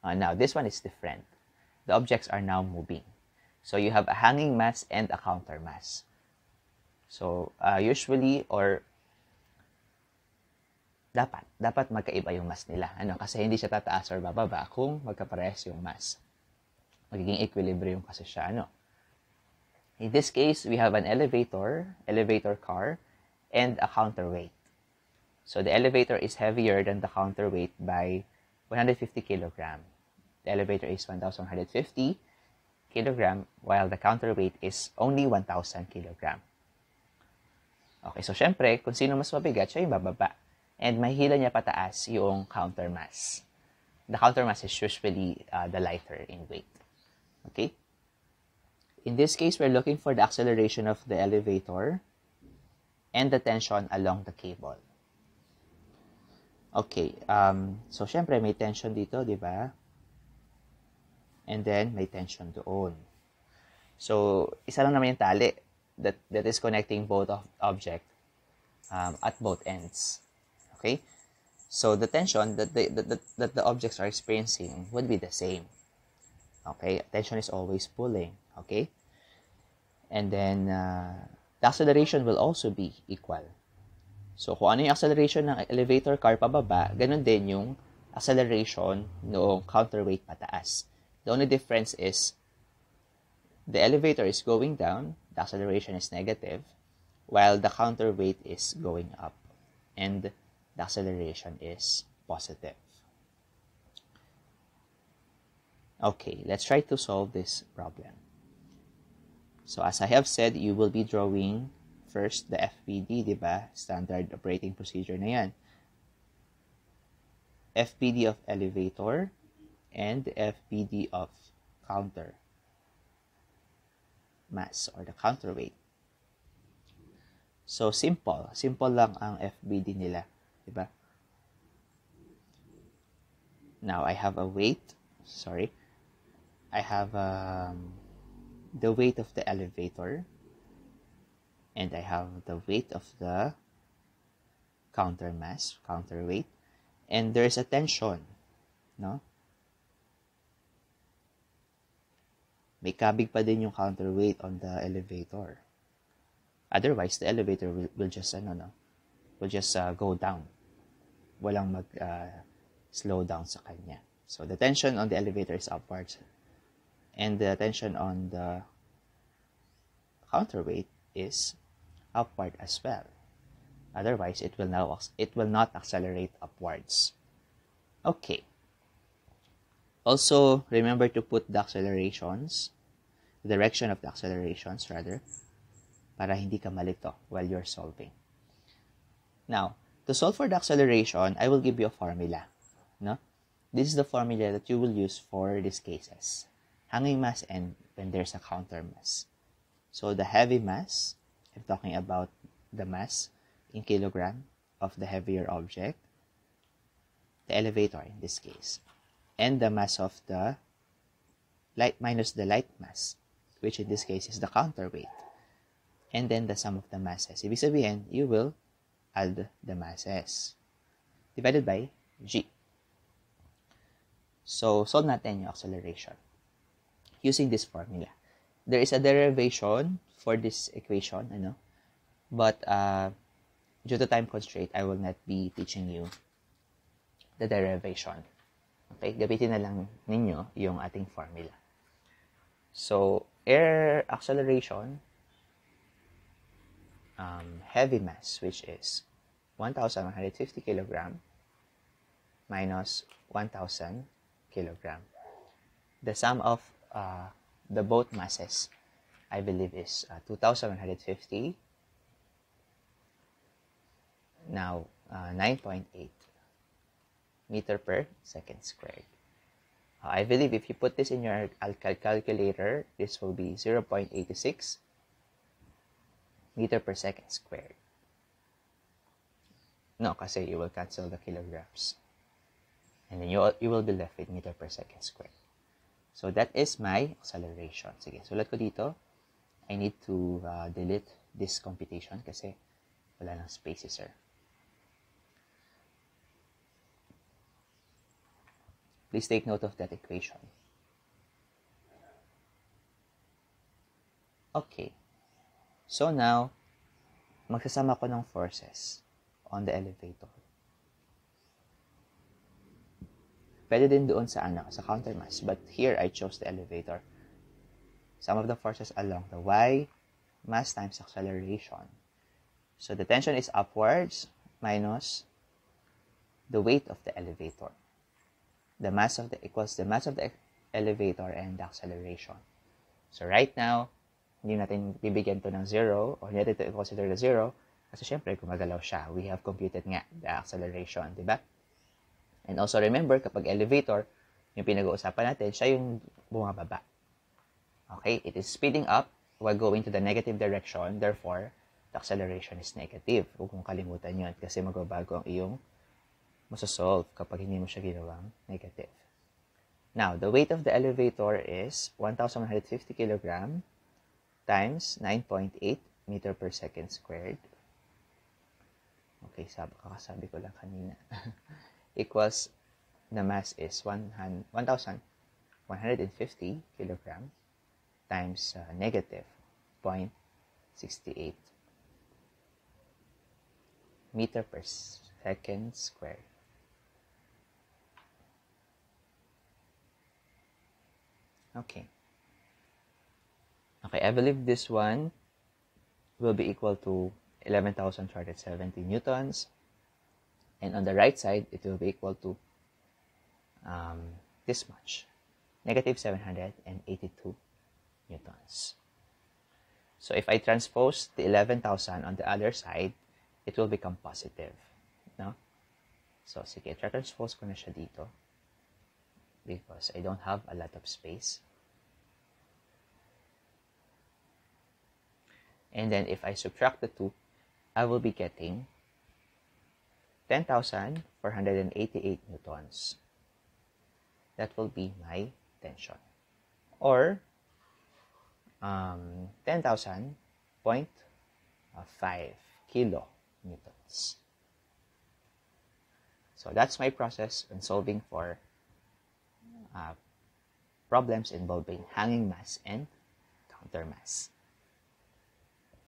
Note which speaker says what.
Speaker 1: Now, this one is different. The objects are now moving. So, you have a hanging mass and a counter mass. So, usually, or dapat magkaiba yung mass nila. Kasi hindi siya tataas or bababa kung magkaparehas yung mass. Magiging equilibrium kasi siya. In this case, we have an elevator car, and a counterweight. So the elevator is heavier than the counterweight by 150 kilogram. The elevator is 1,150 kilogram, while the counterweight is only 1,000 kilogram. Okay, so syempre, kung sino mas mabigat, siya yung bababa. And mahila niya pataas yung countermass. The countermass is usually the lighter in weight. Okay? In this case, we're looking for the acceleration of the elevator and the tension along the cable. Okay, so syempre may tension dito, di ba? And then may tension doon. So, isa lang naman yung tali that is connecting both of object at both ends. Okay? So, the tension that the objects are experiencing would be the same. Okay? Tension is always pulling. Okay? And then, the acceleration will also be equal. So, kung ano yung acceleration ng elevator car pababa, ganun din yung acceleration noong counterweight pataas. The only difference is the elevator is going down, the acceleration is negative, while the counterweight is going up, and the acceleration is positive. Okay, let's try to solve this problem. So, as I have said, you will be drawing first the FPD, diba? Standard operating procedure na yan. FPD of elevator and FPD of counter mass or the counterweight. So, simple lang ang FBD nila, diba? Now, I have a weight, I have the weight of the elevator, and I have the weight of the counterweight, and there's a tension, no? May kabig pa din yung counterweight on the elevator. Otherwise, the elevator will just go down. Walang slow down sa kanya. So, the tension on the elevator is upwards, and the tension on the counterweight is upward as well. Otherwise, it will not accelerate upwards. Okay. Also, remember to put the direction of the accelerations, para hindi ka malito while you're solving. Now, to solve for the acceleration, I will give you a formula. No? This is the formula that you will use for these cases. Hanging mass and when there's a counter mass. So, the heavy mass, I'm talking about the mass in kilogram of the heavier object, the elevator in this case, and the mass of the light minus the light mass, which in this case is the counterweight, and then the sum of the masses. Ibig sabihin, you will add the masses divided by G. So, solve natin yung acceleration using this formula. There is a derivation for this equation, but due to time constraint, I will not be teaching you the derivation. Okay, gamitin na lang ninyo yung ating formula. So, air acceleration, heavy mass, which is 1,150 kilogram minus 1,000 kilogram. The sum of the both masses, I believe, is 2,150. Now, 9.8 meter per second squared. I believe if you put this in your calculator, this will be 0.86 meter per second squared. No, kasi you will cancel the kilograms. And then you will be left with meter per second squared. So that is my acceleration. Sige, sulat ko dito. I need to delete this computation kasi wala nang spaces, sir. Please take note of that equation. Okay. So now, magsasama ko ng forces on the elevator. Pwede din doon sa countermass. But here, I chose the elevator. Sum of the forces along the y, mass times acceleration. So the tension is upwards minus the weight of the elevator. The mass of the equals the mass of the elevator and the acceleration. So right now, hindi natin bibigyan to ng 0 or hindi natin ito consider the 0 kasi syempre gumagalaw siya. We have computed nga the acceleration, di ba? And also remember, kapag elevator, yung pinag-uusapan natin, siya yung bumababa. Okay? It is speeding up while going to the negative direction. Therefore, the acceleration is negative. Huwag mong kalimutan yun kasi magbabago ang iyong masasolve kapag hindi mo siya ginawang negative. Now, the weight of the elevator is 1,150 kg times 9.8 meter per second squared. Okay, kakasabi ko lang kanina. Equals, the mass is 1,150 kg times negative 0.68 meter per second squared. Okay. Okay, I believe this one will be equal to 11,270 newtons. And on the right side, it will be equal to this much, negative 782 newtons. So if I transpose the 11,000 on the other side, it will become positive. No? So sige, transpose ko na siya dito because I don't have a lot of space. And then if I subtract the two, I will be getting 10,488 newtons. That will be my tension. Or 10,000.5 kilonewtons. So that's my process in solving for problems involving hanging mass and countermass.